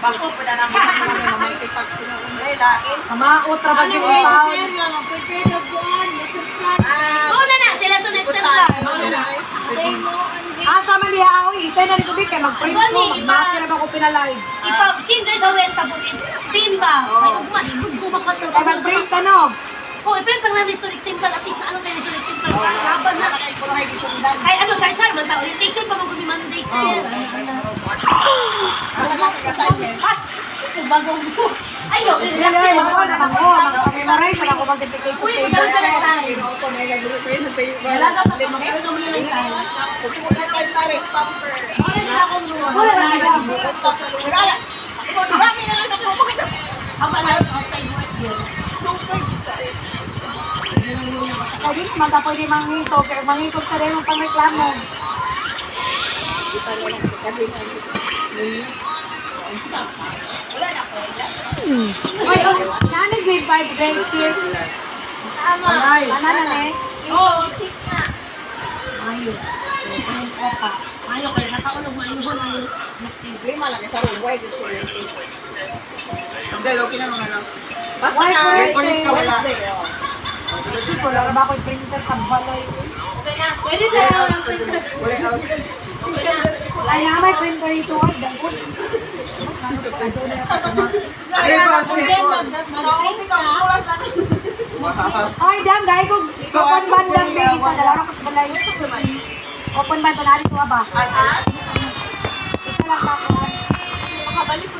Ako, pwede na Kamaot, trabaho yung tao. Una na, sila to next time lang. Asa man diha ako, isa na rin kay mag-print ko, mag-match na ako pinalive. Ipa, since sa west, tapos Simba. May ugma, ibugbo ka to. Kay mag-print ano? Oh, i-print lang namin sulit simple, at least na ano kayo sulit simple. Laban na. Ay, ano, char-char, basta orientation pa mag-umi Monday. Bagong mo. Ayo, Sila na yung ako, naman ko, mag-memorize, ako mag-multiplication uy, table. maganda na tayo. Wala ka pa sa mga ito mo lang tayo. Wala na akong ruwa. Wala na akong ruwa. Ang pala, outside work yun. Sabi naman ka pwede manghisog, pero manghisog ka rin yung pangreklamo. Ay, nanay grade 5, grade 6. Tama. Ay, ano na eh? Oo, 6 na. Ayo. Ayaw kayo, nakaulog mo ayun na yun. Hindi, okay na mga lang. Basta Why na, Wednesday? police ka wala. Sus, wala na ba ako yung printer sa balay? Pwede tayo ng printer. Wala out. Ay, na may printer ito. Ay, dagot. Ay, dam, gaya ko. Open band lang, baby. Sa dalawa ko sa balay. Open band, panali ko ba? Isa lang pa ako. Makabalik